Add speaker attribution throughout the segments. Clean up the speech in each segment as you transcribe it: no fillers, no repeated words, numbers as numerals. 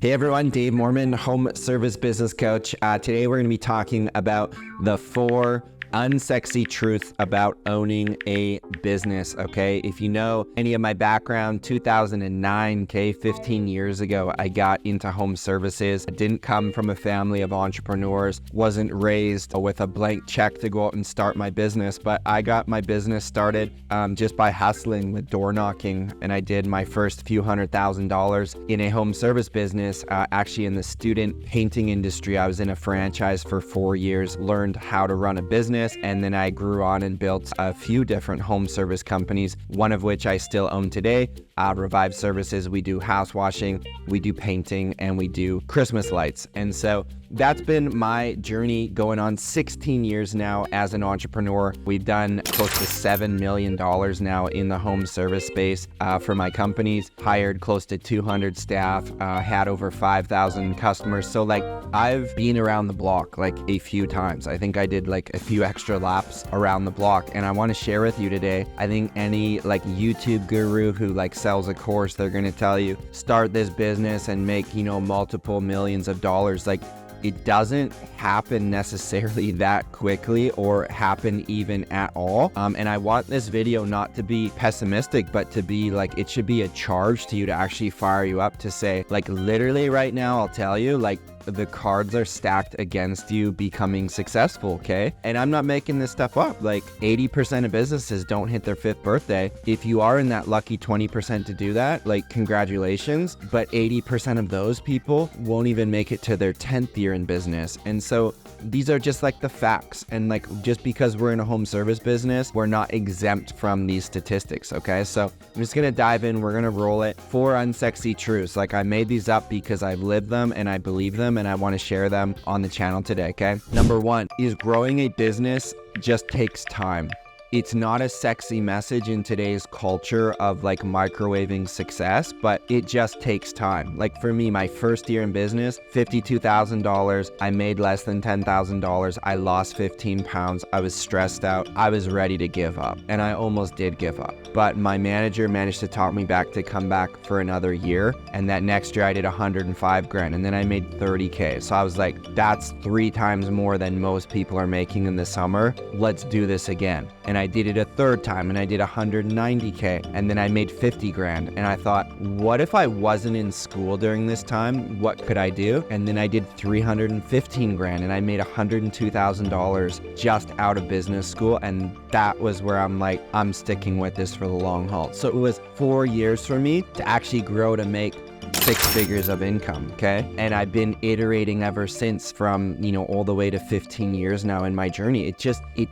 Speaker 1: Hey everyone, Dave Mormon, home service business coach. Today we're going to be talking about the 4 unsexy truths about owning a business, okay? If you know any of my background, 2009, 15 years ago, I got into home services. I didn't come from a family of entrepreneurs, wasn't raised with a blank check to go out and start my business, but I got my business started just by hustling with door knocking, and I did my first few $100,000 in a home service business, actually in the student painting industry. I was in a franchise for 4 years, learned how to run a business, and then I grew on and built a few different home service companies, one of which I still own today, Revive Services. We do house washing, we do painting, and we do Christmas lights. And so that's been my journey going on 16 years now as an entrepreneur. We've done close to $7 million now in the home service space for my companies, hired close to 200 staff, had over 5,000 customers. So like I've been around the block like a few times. I think I did like a few extra laps around the block, and I want to share with you today. I think any like YouTube guru who like sells a course, they're going to tell you start this business and make, multiple millions of dollars. Like it doesn't happen necessarily that quickly or happen even at all. And I want this video not to be pessimistic, but to be like, it should be a charge to you to actually fire you up to say, like literally right now, I'll tell you, like the cards are stacked against you becoming successful, okay? And I'm not making this stuff up. Like 80% of businesses don't hit their 5th birthday. If you are in that lucky 20% to do that, like congratulations, but 80% of those people won't even make it to their 10th year in business. And so these are just like the facts. And like, just because we're in a home service business, we're not exempt from these statistics, okay? So I'm just gonna dive in, we're gonna roll it. 4 unsexy truths. Like I made these up because I've lived them and I believe them, and I want to share them on the channel today, okay? Number 1 is growing a business just takes time. It's not a sexy message in today's culture of like microwaving success, but it just takes time. Like for me, my first year in business, $52,000. I made less than $10,000. I lost 15 pounds. I was stressed out. I was ready to give up, and I almost did give up. But my manager managed to talk me back to come back for another year. And that next year I did 105 grand, and then I made 30K. So I was like, that's 3 times more than most people are making in the summer. Let's do this again. And I did it a 3rd time, and I did 190K, and then I made 50 grand. And I thought, what if I wasn't in school during this time? What could I do? And then I did 315 grand, and I made $102,000 just out of business school. And that was where I'm like, I'm sticking with this for the long haul. So it was 4 years for me to actually grow to make 6 figures of income, okay? And I've been iterating ever since, from, all the way to 15 years now in my journey. It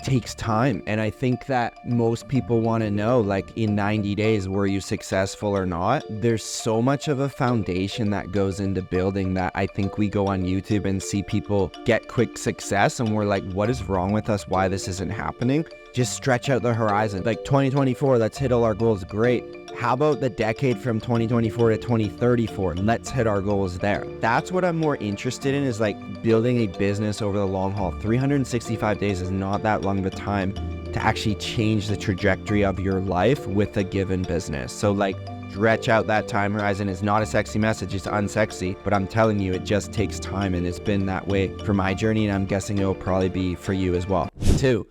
Speaker 1: takes time. And I think that most people want to know, like, in 90 days, were you successful or not? There's so much of a foundation that goes into building that. I think we go on YouTube and see people get quick success, and we're like, what is wrong with us? Why this isn't happening? Just stretch out the horizon. Like 2024, let's hit all our goals. Great. How about the decade from 2024 to 2034? Let's hit our goals there. That's what I'm more interested in, is like building a business over the long haul. 365 days is not that long of a time to actually change the trajectory of your life with a given business. So like, stretch out that time horizon. Is not a sexy message, it's unsexy, but I'm telling you, it just takes time, and it's been that way for my journey, and I'm guessing it will probably be for you as well. 2,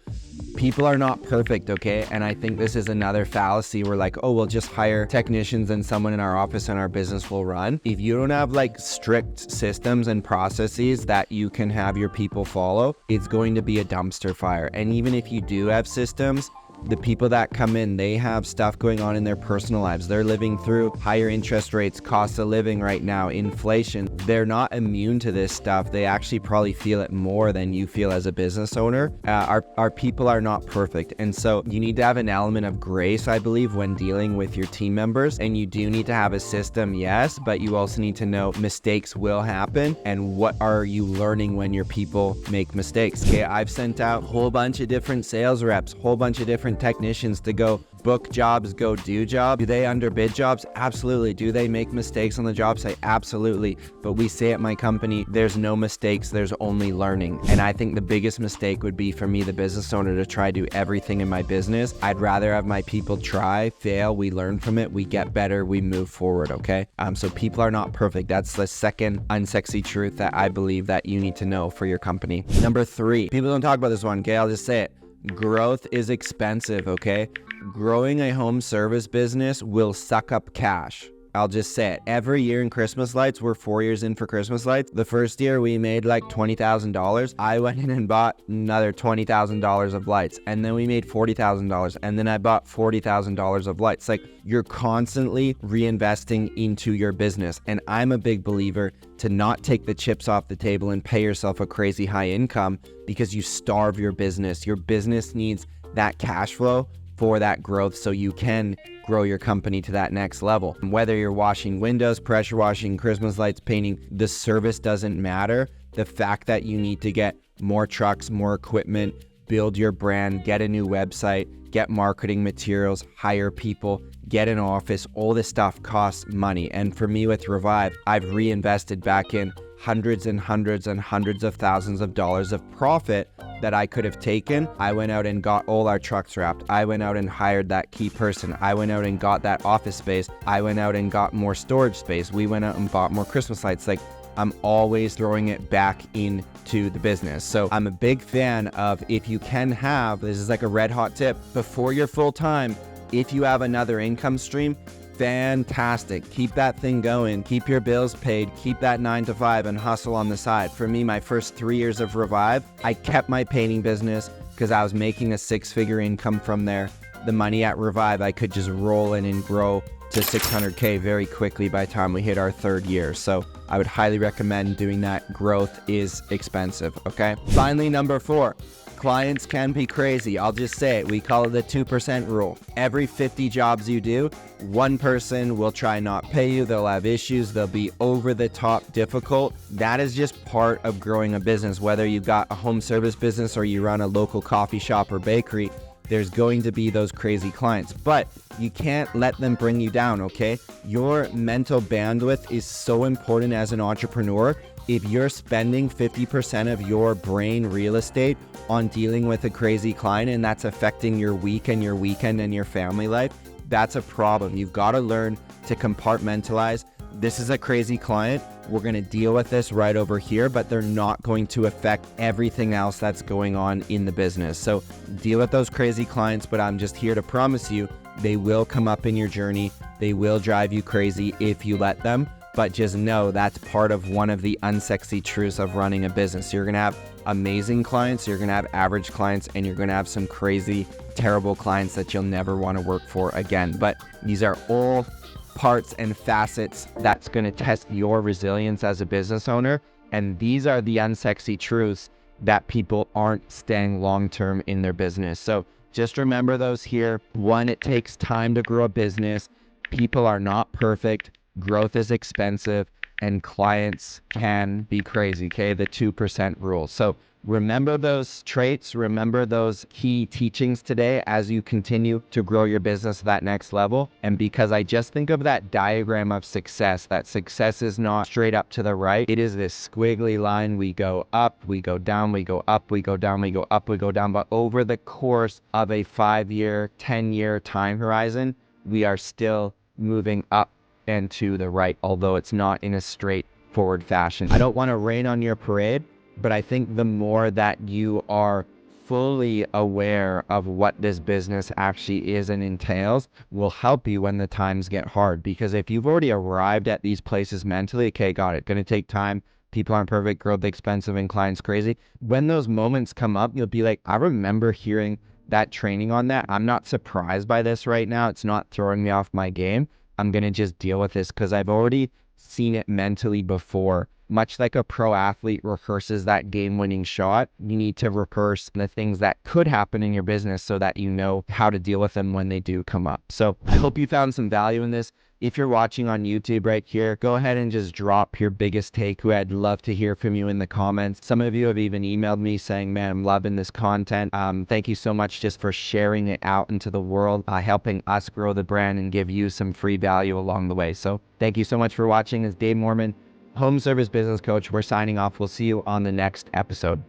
Speaker 1: people are not perfect, okay? And I think this is another fallacy. We're like, oh, we'll just hire technicians and someone in our office and our business will run. If you don't have like strict systems and processes that you can have your people follow, it's going to be a dumpster fire. And even if you do have systems, the people that come in, they have stuff going on in their personal lives. They're living through higher interest rates, cost of living right now, inflation. They're not immune to this stuff. They actually probably feel it more than you feel as a business owner. Our people are not perfect. And so you need to have an element of grace, I believe, when dealing with your team members. And you do need to have a system, yes, but you also need to know mistakes will happen. And what are you learning when your people make mistakes? Okay, I've sent out a whole bunch of different sales reps, whole bunch of different technicians to go book jobs, go do jobs. Do they underbid jobs? Absolutely. Do they make mistakes on the job site? Absolutely. But we say at my company, there's no mistakes, there's only learning. And I think the biggest mistake would be for me, the business owner, to try to do everything in my business. I'd rather have my people try, fail, we learn from it, we get better, we move forward, okay? So people are not perfect. That's the second unsexy truth that I believe that you need to know for your company. Number 3, people don't talk about this one, okay? I'll just say it. Growth is expensive, okay? Growing a home service business will suck up cash. I'll just say it. Every year in Christmas lights, we're 4 years in for Christmas lights. The first year we made like $20,000. I went in and bought another $20,000 of lights. And then we made $40,000. And then I bought $40,000 of lights. Like, you're constantly reinvesting into your business. And I'm a big believer to not take the chips off the table and pay yourself a crazy high income because you starve your business. Your business needs that cash flow for that growth so you can grow your company to that next level. Whether you're washing windows, pressure washing, Christmas lights, painting, the service doesn't matter. The fact that you need to get more trucks, more equipment, build your brand, get a new website, get marketing materials, hire people, get an office, all this stuff costs money. And for me with Revive, I've reinvested back in hundreds and hundreds and hundreds of thousands of dollars of profit that I could have taken. I went out and got all our trucks wrapped. I went out and hired that key person. I went out and got that office space. I went out and got more storage space. We went out and bought more Christmas lights. Like, I'm always throwing it back into the business. So I'm a big fan of, if you can have, this is like a red hot tip, before you're full time, if you have another income stream, fantastic. Keep that thing going. Keep your bills paid. Keep that 9 to 5 and hustle on the side. For me, my first 3 years of Revive, I kept my painting business because I was making a 6-figure income from there. The money at Revive, I could just roll in and grow to 600K very quickly by the time we hit our 3rd year. So I would highly recommend doing that. Growth is expensive, okay? Finally, number 4. Clients can be crazy. I'll just say it. We call it the 2% rule. Every 50 jobs you do, one person will try not pay you. They'll have issues. They'll be over the top difficult. That is just part of growing a business. Whether you've got a home service business or you run a local coffee shop or bakery, there's going to be those crazy clients, but you can't let them bring you down, okay? Your mental bandwidth is so important as an entrepreneur. If you're spending 50% of your brain real estate on dealing with a crazy client and that's affecting your week and your weekend and your family life, that's a problem. You've got to learn to compartmentalize. This is a crazy client. We're going to deal with this right over here, but they're not going to affect everything else that's going on in the business. So deal with those crazy clients, but I'm just here to promise you, they will come up in your journey. They will drive you crazy if you let them. But just know that's part of one of the unsexy truths of running a business. You're going to have amazing clients, you're going to have average clients, and you're going to have some crazy, terrible clients that you'll never want to work for again. But these are all parts and facets that's going to test your resilience as a business owner. And these are the unsexy truths that people aren't staying long-term in their business. So just remember those here. 1, it takes time to grow a business. People are not perfect. Growth is expensive and clients can be crazy, okay? The 2% rule. So remember those traits, remember those key teachings today as you continue to grow your business to that next level. And because I just think of that diagram of success, that success is not straight up to the right. It is this squiggly line. We go up, we go down, we go up, we go down, we go up, we go down. But over the course of a 5-year, 10-year time horizon, we are still moving up and to the right, although it's not in a straightforward fashion. I don't want to rain on your parade, but I think the more that you are fully aware of what this business actually is and entails will help you when the times get hard. Because if you've already arrived at these places mentally, okay, got it, gonna take time, people aren't perfect, growth expensive, and clients crazy. When those moments come up, you'll be like, I remember hearing that training on that. I'm not surprised by this right now. It's not throwing me off my game. I'm going to just deal with this because I've already seen it mentally before much like a pro athlete rehearses that game-winning shot, you need to rehearse the things that could happen in your business so that you know how to deal with them when they do come up. So I hope you found some value in this. If you're watching on YouTube right here, go ahead and just drop your biggest takeaway. I'd love to hear from you in the comments. Some of you have even emailed me saying, man, I'm loving this content. Thank you so much just for sharing it out into the world, helping us grow the brand and give you some free value along the way. So thank you so much for watching. It's Dave Moorman, Home Service Business Coach. We're signing off. We'll see you on the next episode.